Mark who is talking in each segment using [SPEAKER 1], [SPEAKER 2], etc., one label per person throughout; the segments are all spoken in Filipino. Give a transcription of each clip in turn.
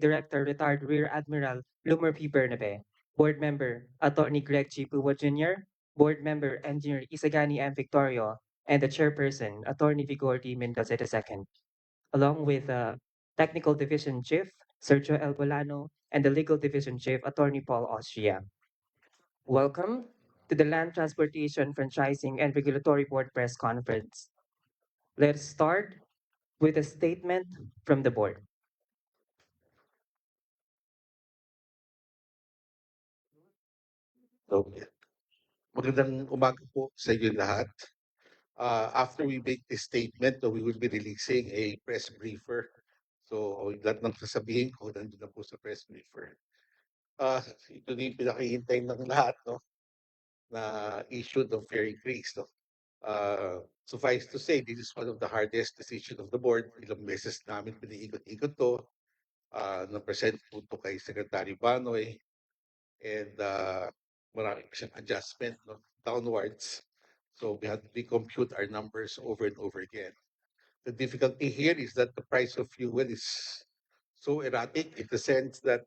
[SPEAKER 1] Director, Retired Rear Admiral Lumer P. Bernabe. Board Member, Attorney Greg G. Puwa Jr., Board Member, Engineer Isagani M. Victorio, and the Chairperson, Attorney Vigor D. Mendoza II, along with Technical Division Chief, Sergio El Bolano, and the Legal Division Chief, Attorney Paul Austria. Welcome to the Land Transportation Franchising and Regulatory Board Press Conference. Let's start with a statement from the board.
[SPEAKER 2] So, magandang umaga po sa inyo lahat. After we make this statement, we will be releasing a press briefer. So, lahat ng sasabihin ko, nandun na po sa press briefer. Ito din pinakihintay ng lahat, no, na issue ng fare increase. No? Suffice to say, this is one of the hardest decision of the board. Ilang beses namin piniikot-ikot to. Na-present po to kay Secretary Banoy. And marami pa siyang adjustment, no, downwards. So we have to recompute our numbers over and over again. The difficulty here is that the price of fuel is so erratic in the sense that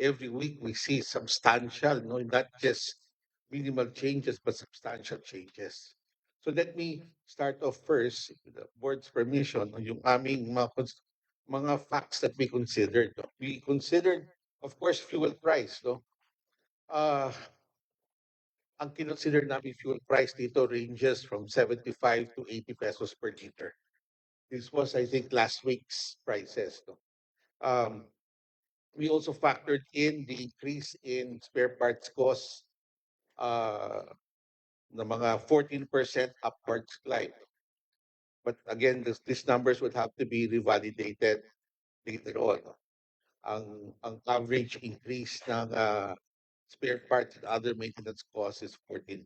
[SPEAKER 2] every week we see substantial, no, not just minimal changes, but substantial changes. So let me start off first, with the board's permission, yung aming mga facts that we considered. No? We considered, of course, fuel price. No? Ang kinonsider namin fuel price dito ranges from 75 to 80 pesos per liter. This was, I think, last week's prices. No? Um, we also factored in the increase in spare parts costs uh, na mga 14% upwards climb. But again, these numbers would have to be revalidated later on. No? Ang average increase ng spare parts and other maintenance costs is 14%.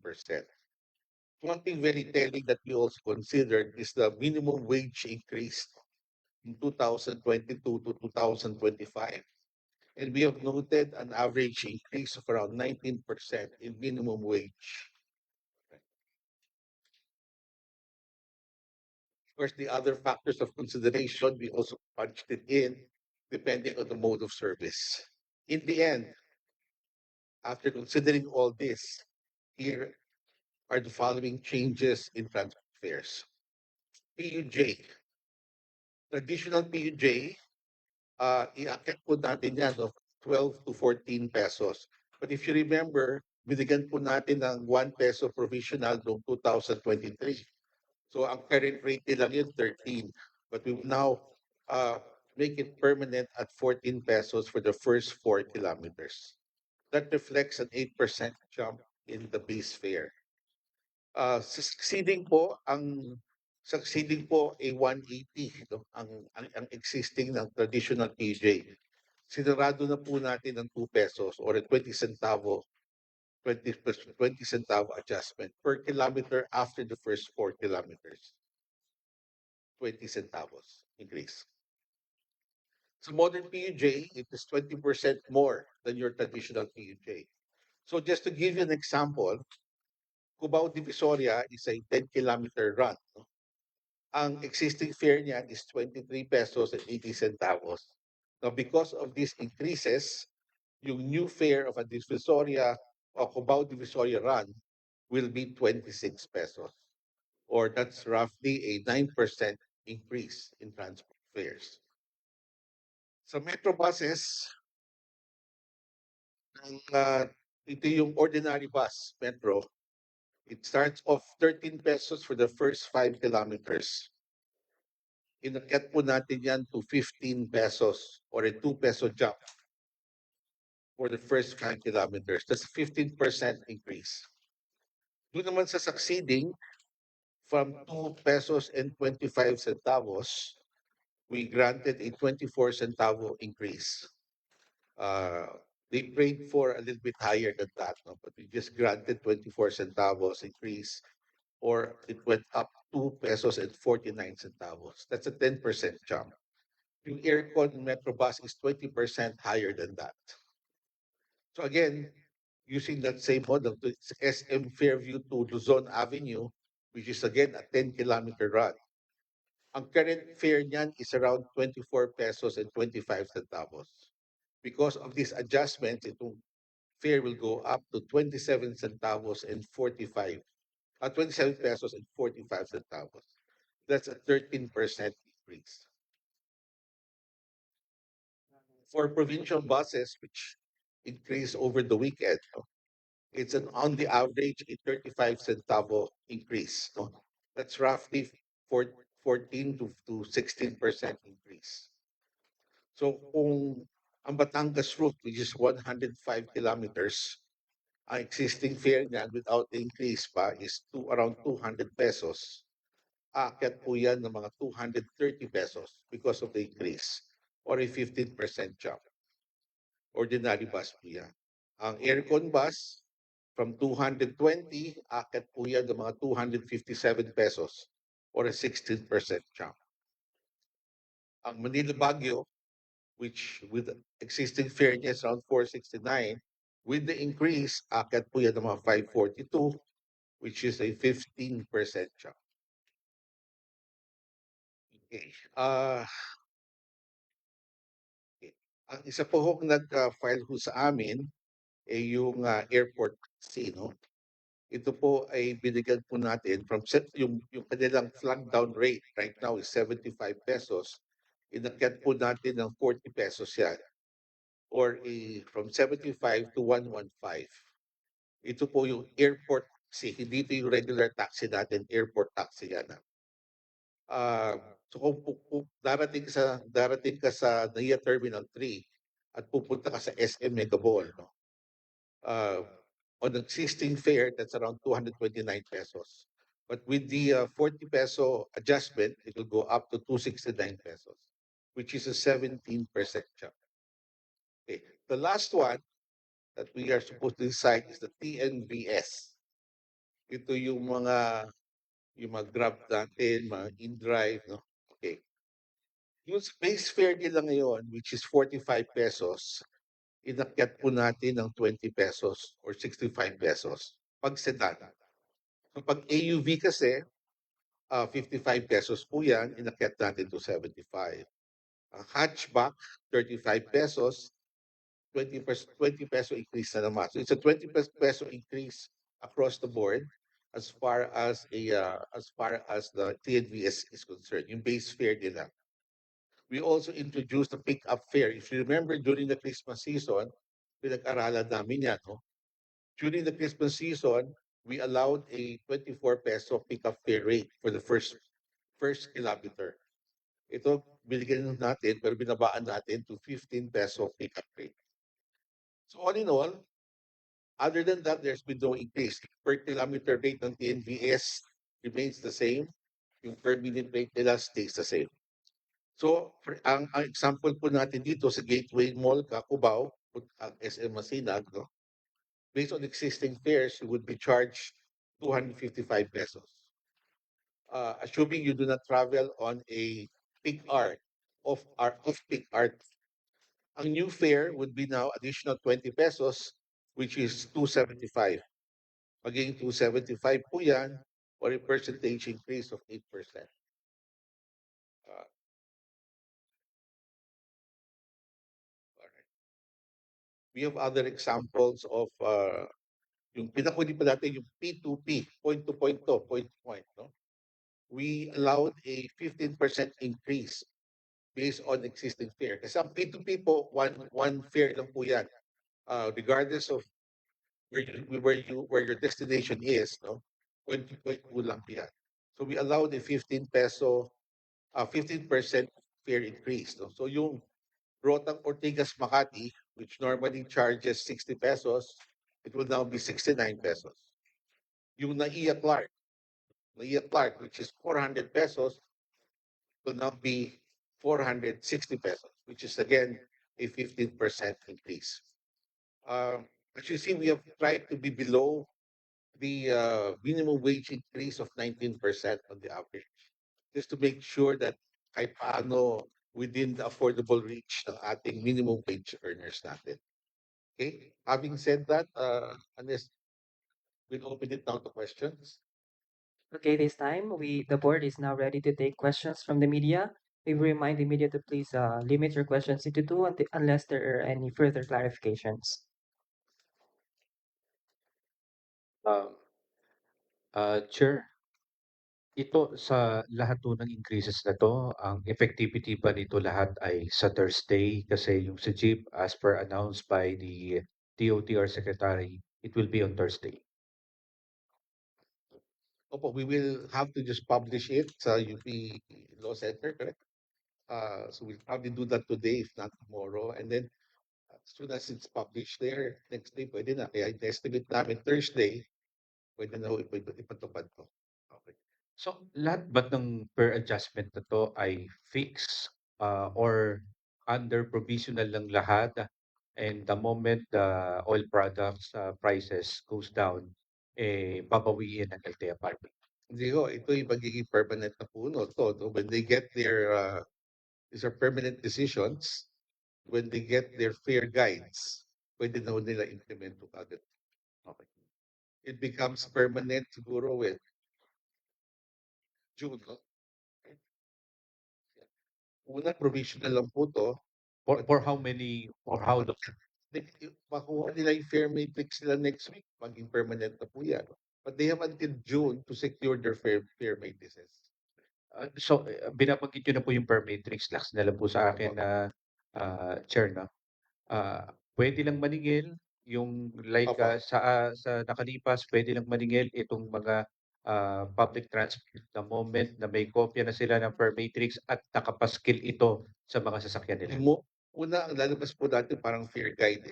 [SPEAKER 2] One thing very telling that we also considered is the minimum wage increase in 2022 to 2025. And we have noted an average increase of around 19% in minimum wage. Of course, the other factors of consideration, we also punched it in depending on the mode of service. In the end, after considering all this, here are the following changes in transport fares. PUJ. Traditional PUJ, iakyat po natin yan of 12 to 14 pesos. But if you remember, binigyan po natin ng 1 peso provisional noong 2023. So ang current rate lang yun 13. But we will now make it permanent at 14 pesos for the first 4 kilometers. That reflects an 8% jump in the base fare. Succeeding po a 180, no? ang existing ng traditional PJ. Sinarado na po natin ng 2 pesos or a 20 centavo adjustment per kilometer after the first 4 kilometers. 20 centavos increase. So modern PUJ, it is 20% more than your traditional PUJ. So just to give you an example, Cubao Divisoria is a 10-kilometer run. No? Ang existing fare niyan is 23 pesos and 80 centavos. Now, because of these increases, yung new fare of a Divisoria or Cubao Divisoria run will be 26 pesos. Or that's roughly a 9% increase in transport fares. Sa metro buses, ito yung ordinary bus, metro. It starts off 13 pesos for the first 5 kilometers. Inakyat po natin yan to 15 pesos or a 2 peso jump for the first 5 kilometers. That's a 15% increase. Doon naman sa succeeding, from 2 pesos and 25 centavos, we granted a 24 centavo increase. They prayed for a little bit higher than that, no? But we just granted 24 centavos increase, or it went up 2 pesos and 49 centavos. That's a 10% jump. Yung aircon Metrobus is 20% higher than that. So again, using that same model, it's SM Fairview to Luzon Avenue, which is again a 10-kilometer run. Ang current fare niyan is around 24 pesos and 25 centavos. Because of this adjustment, itong fare will go up to 27 centavos and 45, 27 pesos and 45 centavos. That's a 13% increase. For provincial buses, which increase over the weekend, no, it's an on the average a 35 centavo increase. No? That's roughly 14 to 16% increase. So kung ang Batangas route, which is 105 kilometers, ang existing fare niyan without the increase pa is around 200 pesos. Aakyat po yan ng mga 230 pesos because of the increase or a 15% jump. Ordinary bus po yan. Ang aircon bus, from 220, aakyat po yan ng mga 257 pesos or a 16% jump. Ang Manila Baguio, which with existing fare niya is around 469, with the increase, aakyat po yan ng mga 542, which is a 15% jump. Okay. Okay. Ang isa po hong nag-file ho sa amin ay yung airport taxi, no? Ito po ay binigyan po natin from yung kanilang flag down rate right now is 75 pesos. Inakyat po natin ng 40 pesos yan or from 75 to 115. Ito po yung airport taxi, hindi ito yung regular taxi natin, airport taxi yan. Ah, so kung darating ka sa NAIA Terminal 3 at pupunta ka sa SM Mega Mall, no? On existing fare, that's around 229 pesos. But with the 40 peso adjustment, it will go up to 269 pesos, which is a 17% jump. Okay. The last one that we are supposed to decide is the TNVS. Ito yung mga Grab natin, mga in-drive, no? Okay. Yung base fare nila ngayon, which is 45 pesos, inakyat po natin ng 20 pesos or 65 pesos pag sedan. So pag AUV kasi, 55 pesos po yan, inakyat natin to 75. Ang hatchback, 35 pesos, 20 peso increase na naman. So it's a 20 peso increase across the board as far as the TNVS is concerned, yung base fare nila. We also introduced the pick-up fare. If you remember, during the Christmas season, pinag-aralan namin yan, no? During the Christmas season, we allowed a 24 peso pick-up fare rate for the first kilometer. Ito, binigyan natin, pero binabaan natin to 15 peso pick-up rate. So all in all, other than that, there's been no increase. Per kilometer rate ng TNVS remains the same. Yung per minute rate nila stays the same. So, ang example po natin dito sa Gateway Mall, Cubao, ang SM Masinag, no? Based on existing fares, you would be charged 255 pesos. Assuming you do not travel on a peak hour, off-peak hour, ang new fare would be now additional 20 pesos, which is 275. Magiging 275 po yan, or a percentage increase of 8%. Uh, alright. We have other examples of yung pinakuli pa natin yung P2P, point to point to, point to point, no? We allowed a 15% increase based on existing fare. Kasi ang P2P po, one fare lang po yan. Regardless of where your destination is, no? 20.2 lang yan. So we allowed a 15% fare increase, no? So yung Rotang Ortigas Makati, which normally charges 60 pesos, it will now be 69 pesos. Yung Naiya Clark, which is 400 pesos, will now be 460 pesos, which is again a 15% increase. As you see, we have tried to be below the minimum wage increase of 19% on the average, just to make sure that kahit paano within the affordable reach ng ating minimum wage earners natin. Okay? Having said that, unless we'll open it now to questions.
[SPEAKER 1] Okay, this time the board is now ready to take questions from the media. We remind the media to please limit your questions into two unless there are any further clarifications.
[SPEAKER 3] Um, Chair, ito sa lahat po ng increases na 'to, ang effectivity ba nito lahat ay sa Thursday? Kasi yung sa jeep, as per announced by the DOTR Secretary, it will be on Thursday.
[SPEAKER 2] Opo, we will have to just publish it sa UP Law Center, correct? So we'll probably do that today, if not tomorrow. And then as soon as it's published there, next day pwede na. Kaya i-estimate namin Thursday, pwede na ho ipatupad to. Okay.
[SPEAKER 3] So, lahat ba ng per adjustment na 'to ay fixed, or under provisional lang lahat, and the moment the oil products, prices goes down, babawiin ng LTFRB?
[SPEAKER 2] Hindi ho, ito yung magiging permanent na puno to. No? When they get their, these are permanent decisions, when they get their fair guides, pwede na ho nila implement to agad. Okay. It becomes permanent siguro with June, no? Una, provisional lang po to.
[SPEAKER 3] For how many, or how long?
[SPEAKER 2] Makuha nila yung fair matrix nila next week, maging permanent na po yan. But they have until June to secure their fair matrices.
[SPEAKER 3] So, binabanggit niyo na po yung per matrix, lax na lang po sa akin
[SPEAKER 2] Opo.
[SPEAKER 3] na, Chair 'no? Puwede lang maningil yung like,
[SPEAKER 2] Opo.
[SPEAKER 3] sa nakalipas puwede lang maningil itong mga, public transport the moment na may kopya na sila ng per matrix at nakapaskil ito sa mga sasakyan nila.
[SPEAKER 2] Una, ang lalabas po natin parang fair guide.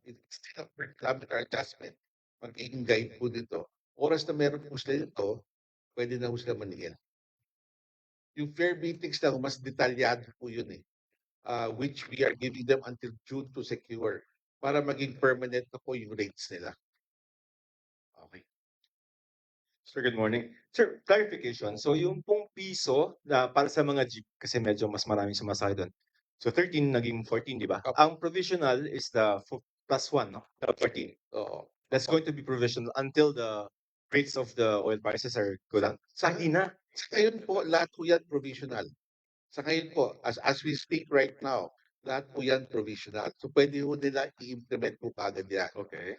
[SPEAKER 2] It's still a per kilometer adjustment. Magiging guide po dito. Oras na meron po sila dito, pwede na po sila maningil. Yung fair matrix na mas detalyado po yun eh. Which we are giving them until June to secure para maging permanent na po yung rates nila. Okay.
[SPEAKER 4] Sir, good morning. Sir, clarification. So yung pong piso na para sa mga jeep, kasi medyo mas maraming sumasakay doon. So 13 naging 14, di ba?
[SPEAKER 2] Opo.
[SPEAKER 4] Ang provisional is the +1, no? The 14.
[SPEAKER 2] Oo.
[SPEAKER 4] That's going to be provisional until the rates of the oil prices are go down.
[SPEAKER 2] Sa-
[SPEAKER 4] Hindi na.
[SPEAKER 2] Sa ngayon po, lahat po yan provisional. Sa ngayon po, as we speak right now, lahat po yan provisional. So pwede po nila i-implement po kagad yan.
[SPEAKER 4] Okay.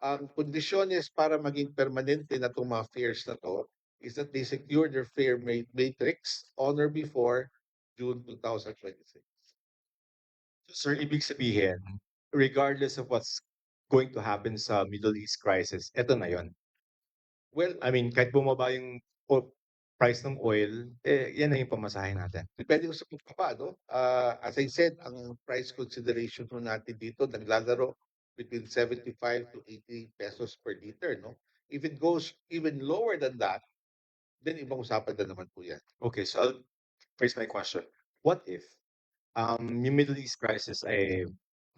[SPEAKER 2] Ang kondisyones para maging permanente na itong mga fares na to is that they secure their fare matrix on or before June 2026.
[SPEAKER 4] So, sir, ibig sabihin, regardless of what's going to happen sa Middle East crisis, eto na yon.
[SPEAKER 2] Well,
[SPEAKER 4] I mean, kahit bumaba yung price ng oil, yan na yung pamasahe natin.
[SPEAKER 2] depende ko sa pagbaba, no? As I said, ang price consideration po natin dito naglalaro between 75 to 80 pesos per liter, no? If it goes even lower than that, then ibang usapan na naman po yan.
[SPEAKER 4] Okay, so I'll phrase my question. What if yung Middle East crisis ay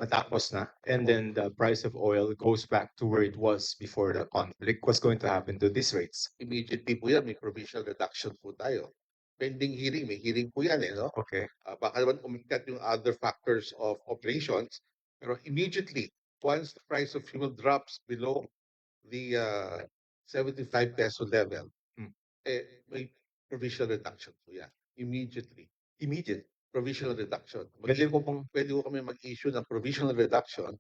[SPEAKER 4] matapos na and then the price of oil goes back to where it was before the conflict? What's going to happen to these rates?
[SPEAKER 2] Immediately po yan, may provisional reduction po tayo. Pending hearing, may hearing po yan eh, no?
[SPEAKER 4] Okay.
[SPEAKER 2] Baka naman umikat yung other factors of operations, pero immediately, once the price of fuel drops below the 75 peso level, may provisional reduction po yan. Immediately.
[SPEAKER 4] Immediate.
[SPEAKER 2] Provisional reduction.
[SPEAKER 4] Pwede ko pong,
[SPEAKER 2] Pwede ko kami mag-issue ng provisional reduction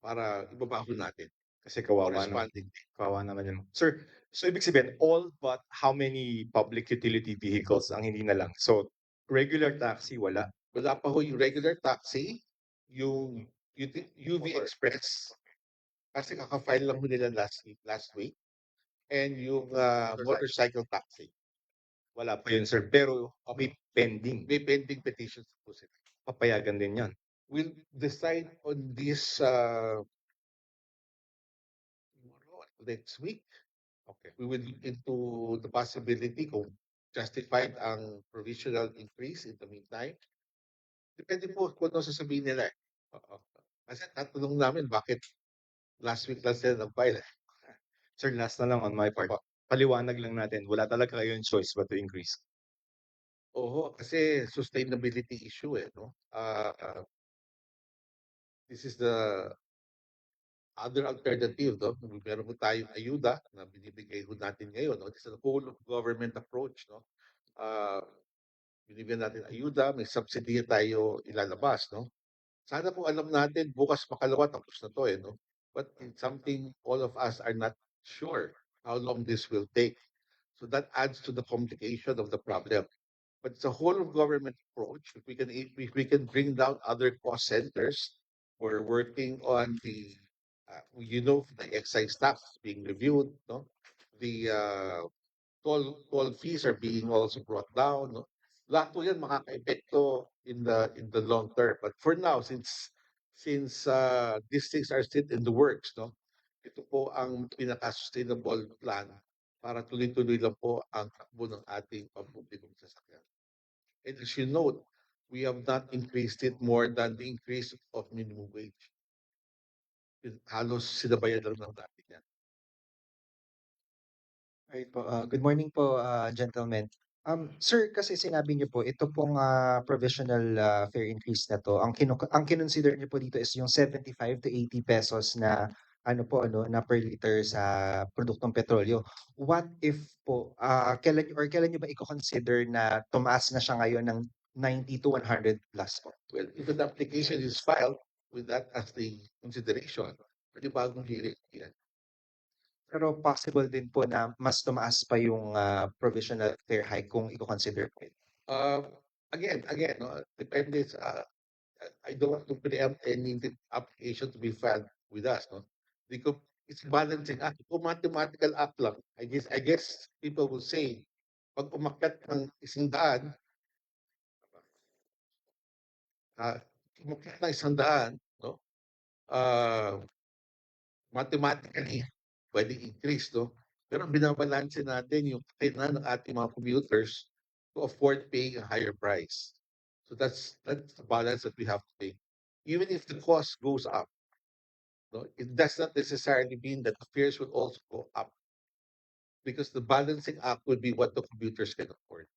[SPEAKER 2] para ibaba ko natin.
[SPEAKER 4] kasi kawawa naman.
[SPEAKER 2] Corresponding.
[SPEAKER 4] Kawawa naman yun. Sir, so ibig sabihin, all but how many public utility vehicles ang hindi na lang? So, regular taxi, wala.
[SPEAKER 2] Wala pa ho yung regular taxi, yung UV Express, kasi kaka-file lang ho nila last week, and yung motorcycle taxi.
[SPEAKER 4] Wala pa yun, sir. Pero may pending.
[SPEAKER 2] May pending petitions po sila.
[SPEAKER 4] Papayagan din yan.
[SPEAKER 2] We'll decide on this next week.
[SPEAKER 4] Okay.
[SPEAKER 2] We will look into the possibility kung justified ang provisional increase in the meantime. Depende po kung ano sasabihin nila. Oo. Kasi tatanong namin bakit last week lang sila nag-file.
[SPEAKER 4] Sir, last na lang on my part.
[SPEAKER 2] Opo.
[SPEAKER 4] Paliwanag lang natin, wala talaga kayong choice but to increase.
[SPEAKER 2] Oo, kasi sustainability issue eh, no? This is the other alternative, no? Meron po tayong ayuda na binibigay ho natin ngayon, no? It's a whole of government approach, no? Uh, binibigyan natin ayuda, may subsidy tayo ilalabas, no? Sana po alam natin, bukas makalawa, tapos na to, no? But it's something all of us are not sure how long this will take. So that adds to the complication of the problem. But it's a whole of government approach. If we can bring down other cost centers, we're working on the excise tax being reviewed, no? The toll fees are being also brought down, no? Lahat po yan makaka-epekto in the long term. But for now, since these things are still in the works, no? Ito po ang pinaka-sustainable plan para tuloy-tuloy lang po ang takbo ng ating pampublikong sasakyan. And as you note, we have not increased it more than the increase of minimum wage. Halos sinabayan lang ng natin yan.
[SPEAKER 5] Right po. Good morning po, gentlemen. Sir, kasi sinabi niyo po, ito pong provisional fare increase na to, ang kinonsider niyo po dito is yung 75 to 80 pesos na na per liter sa produktong petrolyo. What if po, kailan niyo ba i-consider na tumaas na siya ngayon ng 90 to 100 plus po?
[SPEAKER 2] Well, if an application is filed with that as the consideration, pwede bagong hiling yan.
[SPEAKER 5] Pero possible din po na mas tumaas pa yung provisional fare hike kung i-consider po.
[SPEAKER 2] Again, no, depende sa, I don't want to preempt any application to be filed with us, no? Because it's balancing act. Kung mathematical act lang, I guess people will say, pag umakyat ng 100, umakyat ng 100, no? Mathematically, pwedeng increase, no? Pero binabalanse natin yung kailangan ng ating mga commuters to afford paying a higher price. So that's the balance that we have to take. Even if the cost goes up, no, it does not necessarily mean that the fares will also go up, because the balancing act would be what the commuters can afford.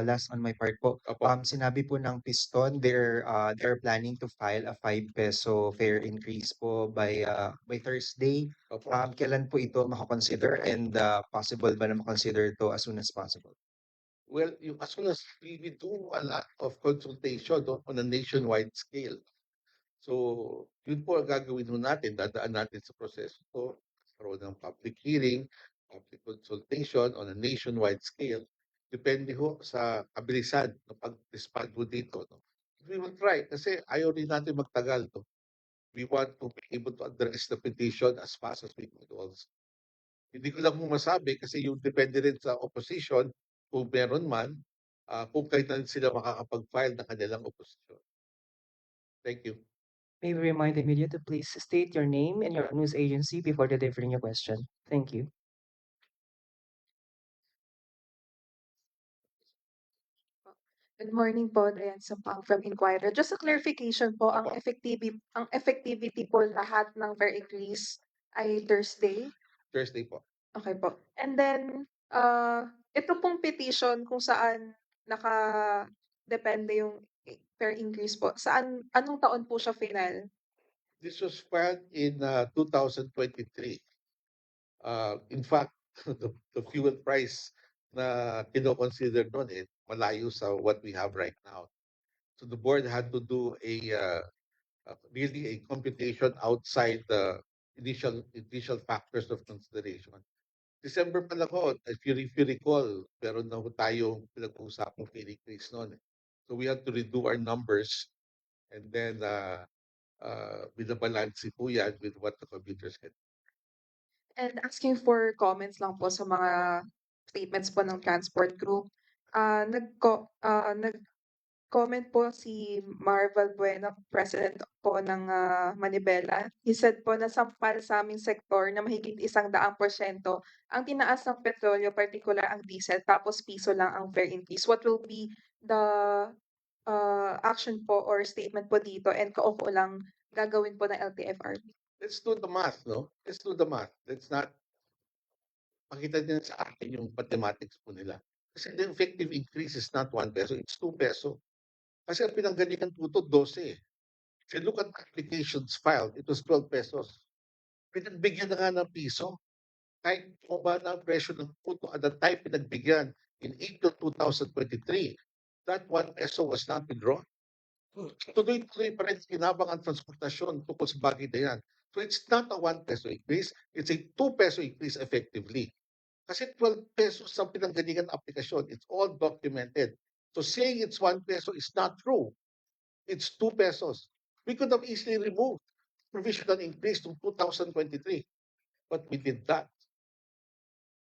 [SPEAKER 5] Last on my part po,
[SPEAKER 2] Opo.
[SPEAKER 5] sinabi po ng Piston, they're planning to file a 5 peso fare increase po by Thursday.
[SPEAKER 2] Opo.
[SPEAKER 5] Kailan po ito makakonsider and possible ba na makonsider ito as soon as possible?
[SPEAKER 2] Well, as soon as we do a lot of consultation, no, on a nationwide scale. So, yun po ang gagawin ho natin, dadaan natin sa proseso to, karoon ng public hearing, public consultation on a nationwide scale. Depende ho sa kabilisan ng pag-respond ho dito. No? We will try, kasi ayaw rin natin magtagal to. We want to be able to address the petition as fast as we could also. Hindi ko lang mo masabi kasi yung depende rin sa opposition, kung meron man, kung kailan sila makakapag-file ng kanilang opposition. Thank you.
[SPEAKER 1] May we remind the media to please state your name and your news agency before delivering your question. Thank you.
[SPEAKER 6] Good morning po, Diane Sampang from Inquirer. Just a clarification po,
[SPEAKER 2] Opo.
[SPEAKER 6] ang effectivity po lahat ng fare increase ay Thursday?
[SPEAKER 2] Thursday po.
[SPEAKER 6] Okay po. And then, ito pong petition kung saan depende yung fare increase po. Anong taon po siya final?
[SPEAKER 2] This was filed in 2023. In fact, the fuel price na kino-consider noon malayo sa what we have right now. So the board had to do really a computation outside the initial factors of consideration. December pa lang ho, if you recall, meron na ho tayong pinag-uusapang fare increase noon. So we had to redo our numbers and then binabalanse po yan with what the computers can.
[SPEAKER 6] And asking for comments lang po sa mga statements po ng transport group. Nag-comment po si Marvel Bueno, president po ng Manibela. He said po na sampal sa aming sektor na mahigit 100% ang tinaas ng petrolyo, particular ang diesel, tapos piso lang ang fare increase. What will be the action po or statement po dito, and kaupo lang gagawin po ng LTFRB?
[SPEAKER 2] Let's do the math, no? Let's do the math. Let's not pakita din sa akin yung mathematics po nila. Kasi the effective increase is not 1 peso, it's 2 peso. Kasi ang pinanggalikan po ito, 12. If you look at applications filed, it was 12 pesos. Pinagbigyan na nga ng piso. Kahit bumaba na ang presyo ng puto at the time pinagbigyan in April 2023, that 1 peso was not withdrawn. Tuloy-tuloy pa rin kinabang ang transportasyon tungkol sa bagay na yan. So it's not a 1 peso increase, it's a 2 peso increase effectively. Kasi 12 pesos ang pinanggalingan ng aplikasyon. It's all documented. So saying it's 1 peso is not true. It's 2 pesos. We could have easily removed provisional increase to 2023, but we did that.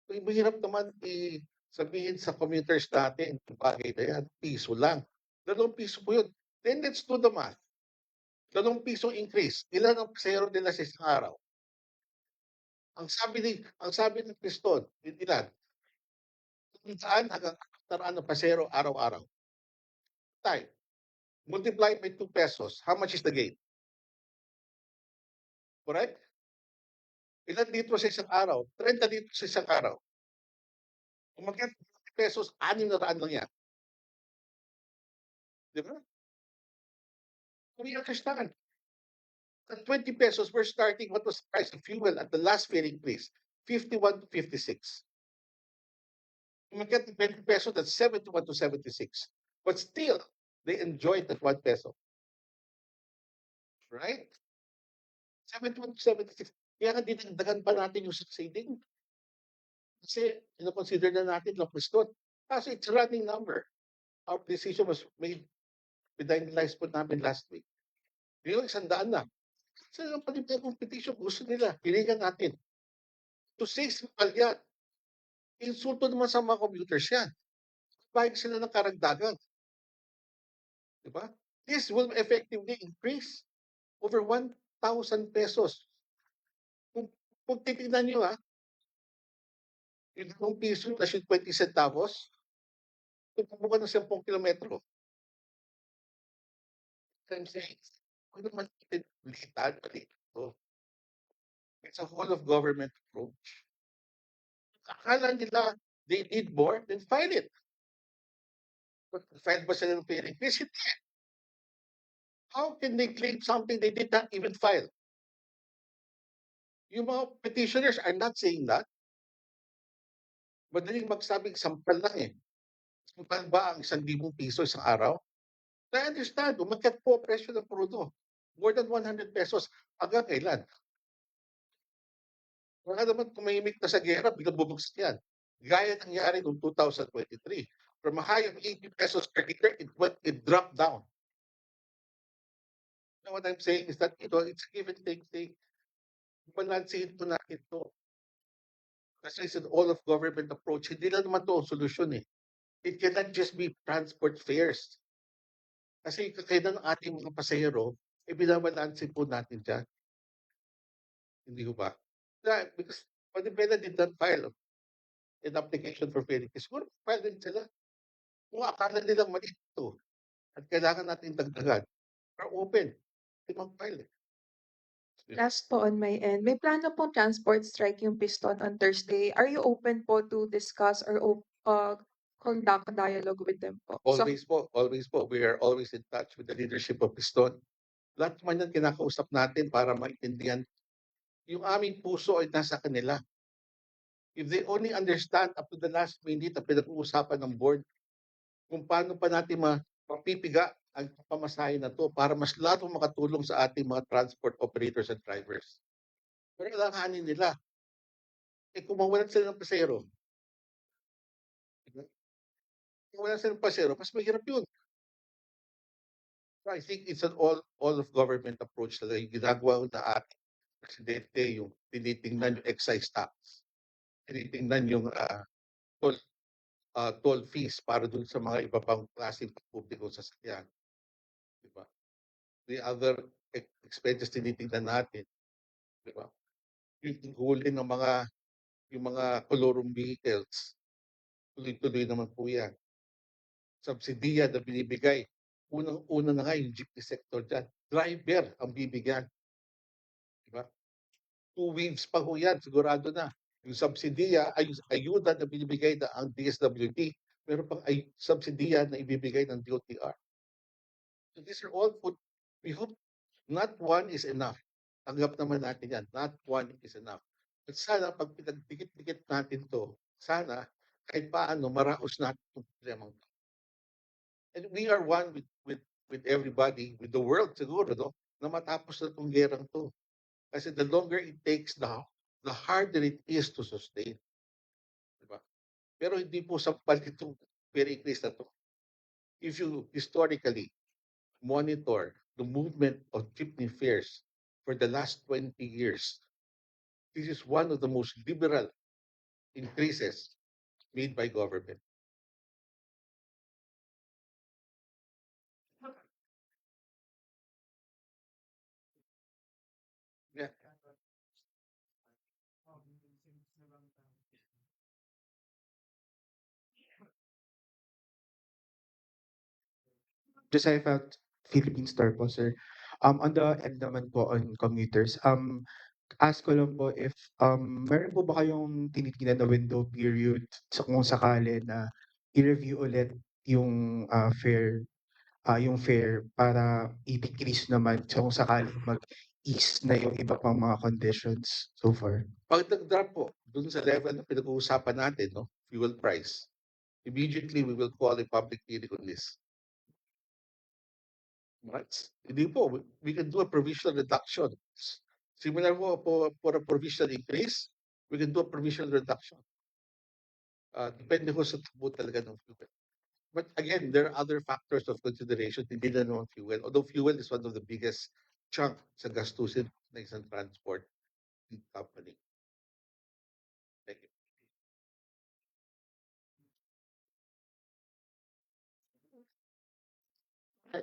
[SPEAKER 2] So, mahirap naman sabihin sa commuters natin, yung bagay na yan, piso lang. 2 piso po yun. Then let's do the math. 2 piso increase. Ilan ang pasahero nila sa isang araw? Ang sabi ng Piston, ilan? 100 hanggang 400 na pasahero araw-araw. Time. Multiply by 2 pesos. How much is the gain? Correct? Ilan dito sa isang araw? 30 dito sa isang araw. Umakyat 50 pesos, 600 lang yan. Di ba? We understand. At 20 pesos, we're starting what was the price of fuel at the last fare increase? 51 to 56. Umakyat to 20 pesos, that's 71 to 76. But still, they enjoyed that 1 peso. Right? 71 to 76. Kaya nga dinagdagan pa natin yung succeeding. Kasi consider na natin lang Piston. Kasi it's a running number. Our decision was made, pinalize po namin last week. Yung 100 na. Kasi ang palibay competition, gusto nila, hilingan natin. To say simple yan. Insulto naman sa mga commuters yan. Bayad sila ng karagdagan. Diba? This will effectively increase over 1,000 pesos. Kung titignan nyo yung 2 piso plus yung 20 centavos, kung pubukan ng 10 kilometro. I'm saying, kung naman litan, it's a whole of government approach. Akala nila they need more, then file it. But file ba sila ng pay increase? Hindi. How can they claim something they did not even file? Yung mga petitioners are not saying that. Madaling magsabing sampal lang eh. Sampal ba ang 1,000 piso isang araw? I understand, umakyat po presyo ng prudo. More than 100 pesos. Hanggang kailan? Wala naman tumahimik na sa gera, biglang bumagsak yan. Gaya nangyari noong 2023. From a high of 80 pesos per liter, it dropped down. Now what I'm saying is that, it's a give and take thing. Balansin po natin ito. Kasi it's an all of government approach. Hindi lang naman ito ang solusyon eh. It cannot just be transport fares. Kasi kakailan ng ating mga pasahero, binabalansin po natin dyan. Hindi ko ba? Because Manibela did not file an application for fare increase. Siguro file din sila. Kung akala nilang mali ito at kailangan natin dagdagan, are open. Hindi mag-file eh.
[SPEAKER 6] Last po on my end, may plano pong transport strike yung Piston on Thursday. Are you open po to discuss or conduct a dialogue with them po?
[SPEAKER 2] Always po. We are always in touch with the leadership of Piston. Lahat naman yan kinakausap natin para maintindihan. Yung aming puso ay nasa kanila. If they only understand up to the last minute na pinag-uusapan ng board, kung paano pa natin mapipiga ang pamasahe na to para mas lalo makatulong sa ating mga transport operators and drivers. Pero alanganin nila. Kung mawalan sila ng pasero, kung mawalan sila ng pasero, mas mahirap yun. So I think it's an all of government approach talaga yung ginagawa na ating presidente, yung tinitingnan yung excise tax, tinitingnan yung toll fees para dun sa mga iba pang klaseng publikong sasakyan. Diba? The other expenses tinitingnan natin. Diba? Yung huli ng yung mga kolorong vehicles, tuloy-tuloy naman po yan. Subsidiya na binibigay. Unang-una na nga yung jeepney sector dyan. Driver ang bibigyan. Diba? 2 weeks pa ho yan, sigurado na. Yung subsidiya, ay yung ayuda na binibigay na ang DSWD, meron pang subsidiya na ibibigay ng DOTR. So these are all we hope Not one is enough. Tanggap naman natin yan. Not one is enough. At sana pag pinagdikit-dikit natin to, sana kahit paano maraos natin itong problemang to. And we are one with everybody, with the world siguro, no? Na matapos na itong gerang to. Kasi the longer it takes now, the harder it is to sustain. Diba? Pero hindi po sampal itong fare increase na to. If you historically monitor the movement of jeepney fares for the last 20 years, this is one of the most liberal increases made by government. Yeah.
[SPEAKER 7] Josiah Felt, Philippine Star po, sir. On the end naman po on commuters, ask ko lang po if, meron po ba kayong tinitingnan na window period kung sakali na i-review ulit yung, yung fare para i-decrease naman kung sakaling mag-ease na yung iba pang mga conditions so far?
[SPEAKER 2] Pag nag-drop po, dun sa level na pinag-uusapan natin, no, fuel price, immediately we will call a public hearing on this. Right? Hindi po, we can do a provisional reduction. Similar po for a provisional increase, we can do a provisional reduction. Depende po sa tubo talaga ng fuel. But again, there are other factors of consideration, hindi na naman fuel. Although fuel is one of the biggest chunk sa gastusin ng isang transport company. Thank you.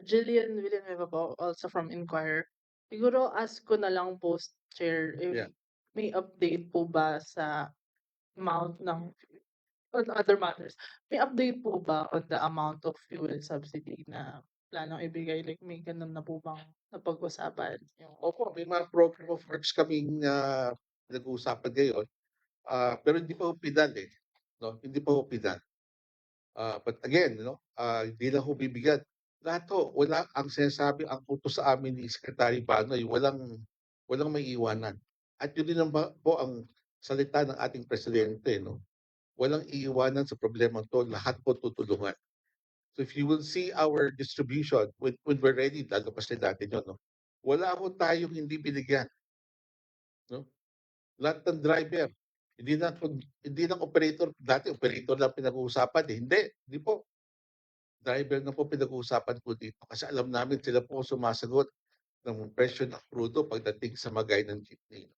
[SPEAKER 8] Jillian Villanueva po, also from Inquirer. Siguro ask ko na lang po, Chair, if
[SPEAKER 2] Yeah.
[SPEAKER 8] may update po ba sa amount ng on other matters. May update po ba on the amount of fuel subsidy na planong ibigay? Like may ganun na po bang napag-usapan? Yung
[SPEAKER 2] Opo, may mga program of works kaming nag-uusapan ngayon. Pero hindi pa upidan eh. No? Hindi pa upidan. But again, hindi lang ho bibigyan. Lahat ho, wala ang sinasabi, ang utos sa amin ni Secretary Banoy, walang may iwanan. At yun din po ang salita ng ating presidente, no? Walang iiwanan sa problema to, lahat po tutulungan. So if you will see our distribution, when we're ready, lalabas din natin yun, no? Wala ho tayong hindi binigyan. No? Lahat ng driver, hindi ng operator, dati operator lang pinag-uusapan eh. Hindi po. Driver na po pinag-uusapan po dito kasi alam namin sila po sumasagot ng presyo ng krudo pagdating sa magay ng jeepney.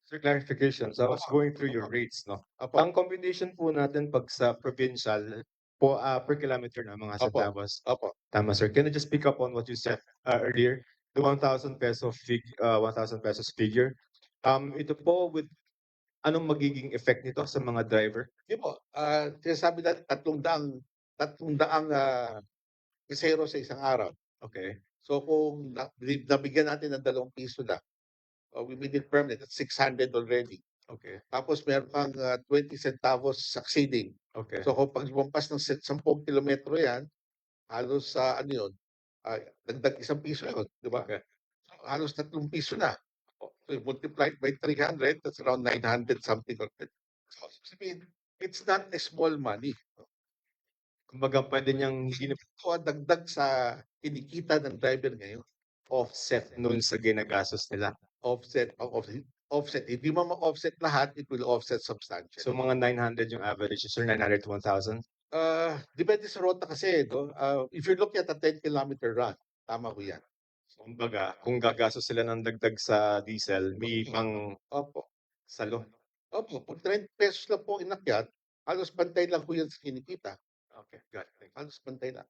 [SPEAKER 4] Sir, clarification. So I was going through your rates, no?
[SPEAKER 2] Apo,
[SPEAKER 4] Ang combination po natin pag sa provincial, po per kilometer na mga
[SPEAKER 2] Opo.
[SPEAKER 4] centavos.
[SPEAKER 2] opo.
[SPEAKER 4] Tama, sir. Can I just pick up on what you said earlier? The 1,000 pesos figure. Ito po with anong magiging effect nito sa mga driver?
[SPEAKER 2] Di po, sinasabi natin 300 pisero sa isang araw.
[SPEAKER 4] Okay.
[SPEAKER 2] So kung nabigyan natin ng 2 piso na, we made it permanent, that's 600 already.
[SPEAKER 4] Okay.
[SPEAKER 2] Tapos meron kang 20 centavos succeeding.
[SPEAKER 4] Okay.
[SPEAKER 2] So kung pag lumampas ng 10 kilometro yan, halos sa dagdag 1 piso yun, di ba?
[SPEAKER 4] Okay.
[SPEAKER 2] So, halos 3 piso na. So you multiply it by 300, that's around 900 something. So sabihin, it's not a small money.
[SPEAKER 4] Kumbaga pwede niyang hindi na
[SPEAKER 2] Ito ang dagdag sa kinikita ng driver ngayon.
[SPEAKER 4] offset nun sa ginagastos nila.
[SPEAKER 2] Offset. Hindi mo ma-offset lahat, it will offset substantially.
[SPEAKER 4] So mga 900 yung average, sir, 900 to 1,000?
[SPEAKER 2] Depende sa rota kasi. No? If you're looking at a 10-kilometer run, tama ko yan.
[SPEAKER 4] So, kumbaga, kung gagastos sila ng dagdag sa diesel, may pang
[SPEAKER 2] Opo.
[SPEAKER 4] salo.
[SPEAKER 2] Opo, kung 30 pesos lang po inakyat, halos pantay lang po yan sa kinikita.
[SPEAKER 4] Okay, got it. Thank you.
[SPEAKER 2] Halos pantay lang.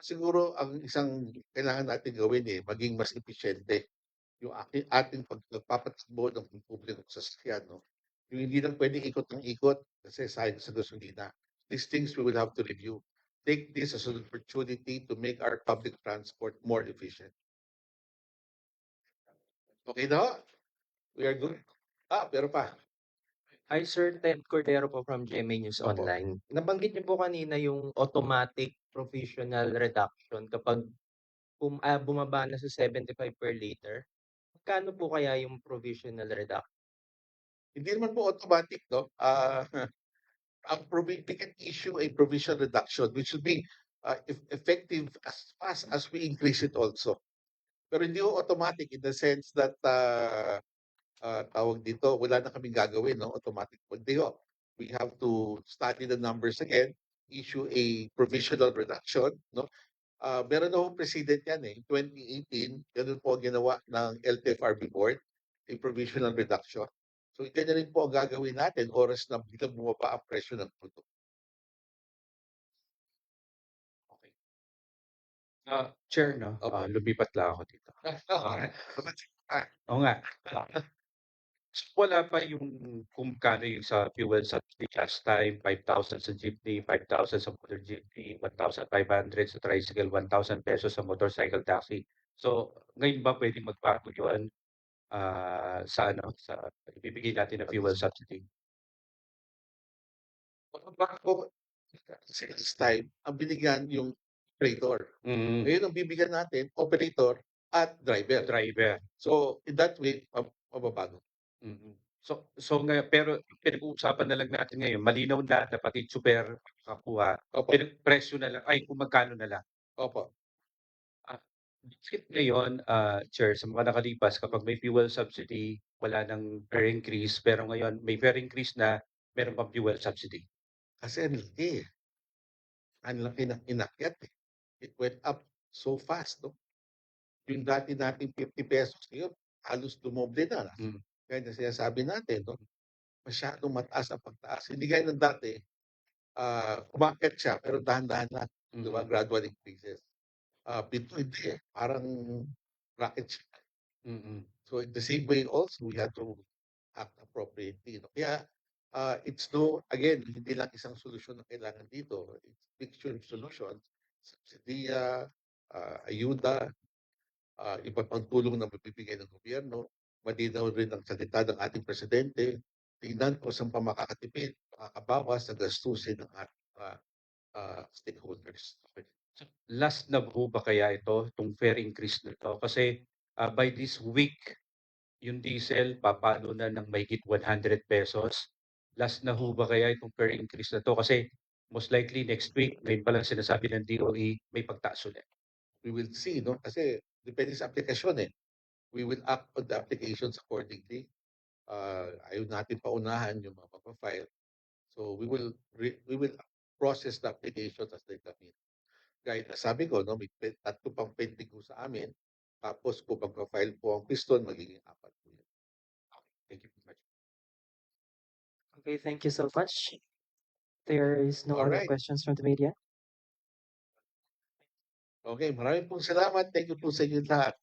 [SPEAKER 2] Siguro ang isang kailangan natin gawin maging mas episyente yung ating pagpapatakbo ng publikong sasakyan. No? Yung hindi lang pwede ikot ng ikot kasi sayang sa gasolina. These things we will have to review. Take this as an opportunity to make our public transport more efficient. Okay na? We are good? Pero pa.
[SPEAKER 9] Hi Sir, Ted Cordero po from GMA News
[SPEAKER 2] Opo.
[SPEAKER 9] Online. Nabanggit niyo po kanina yung automatic provisional reduction kapag bumaba na sa 75 per liter. Magkano po kaya yung provisional reduction?
[SPEAKER 2] Hindi naman po automatic, no? We can issue a provisional reduction which should be effective as fast as we increase it also. Pero hindi ho automatic in the sense that tawag dito, wala na kaming gagawin, no? Automatic. Hindi ho. We have to study the numbers again, issue a provisional reduction, no? Meron na ho president yan eh. In 2018, ganun po ang ginawa ng LTFRB board, a provisional reduction. So, ganyan rin po ang gagawin natin oras na biglang bumaba ang presyo ng produkto.
[SPEAKER 3] Okay. Chair, no?
[SPEAKER 2] Opo.
[SPEAKER 3] Lumipat lang ako dito. Oo nga. So, wala pa yung kung kano yung sa fuel subsidy last time, 5,000 sa jeepney, 5,000 sa motor jeepney, 1,500 sa tricycle, 1,000 pesos sa motorcycle taxi. So, ngayon ba pwedeng magbago yun sa ibibigay natin na fuel subsidy?
[SPEAKER 2] Bakit kasi last time, ang binigyan yung operator.
[SPEAKER 3] Mm,
[SPEAKER 2] Ngayon, ang bibigyan natin, operator at driver.
[SPEAKER 3] driver.
[SPEAKER 2] So, in that way, mababago.
[SPEAKER 3] Mm. So ngayon, pero pinag-uusapan na lang natin ngayon, malinaw na pati super makakakuha,
[SPEAKER 2] Opo.
[SPEAKER 3] presyo na lang, ay kung magkano na lang.
[SPEAKER 2] Opo.
[SPEAKER 3] Bakit ngayon, Chair, sa mga nakalipas, kapag may fuel subsidy, wala nang fare increase, pero ngayon may fare increase na, meron pang fuel subsidy.
[SPEAKER 2] Kasi ang laki eh. Ang laki ng inakyat eh. It went up so fast, no? Yung dati nating 50 pesos ngayon, halos dumoble na.
[SPEAKER 3] Mm.
[SPEAKER 2] Kaya na sinasabi natin, no? Masyadong mataas ang pagtaas. Hindi gaya ng dati, umakyat siya, pero dahan-dahan na. Di ba? Gradual increases. Pito hindi eh. Parang rocket ship.
[SPEAKER 3] Mm.
[SPEAKER 2] So in the same way also, we have to act appropriately. No? Kaya again, hindi lang isang solusyon na kailangan dito. It's mixture of solutions. Subsidiya, ayuda, iba pang tulong na mabibigay ng gobyerno. Malinaw rin ang salita ng ating presidente. Tingnan ko saan pa makakatipid, makakabawas sa gastusin ng ating stakeholders. Okay.
[SPEAKER 3] So, last na po ba kaya itong fare increase na ito? Kasi by this week, yung diesel papalo na ng mahigit 100 pesos. Last na ho ba kaya itong fare increase na to? Kasi most likely next week, ngayon pa lang sinasabi ng DOE, may pagtaas ulit.
[SPEAKER 2] We will see, no? Kasi depende sa aplikasyon eh. We will act on the applications accordingly. Ayaw natin paunahan yung mga mapafile. So we will process the applications as they come in. Gaya na sabi ko, no, may tatlo pang pending ko sa amin. Tapos kung magpa-file po ang piston, magiging 4 po yun.
[SPEAKER 3] Thank you very much.
[SPEAKER 1] Okay, thank you so much. There is no other
[SPEAKER 2] Alright.
[SPEAKER 1] questions from the media.
[SPEAKER 2] Okay, maraming pong salamat. Thank you po sa inyo lahat.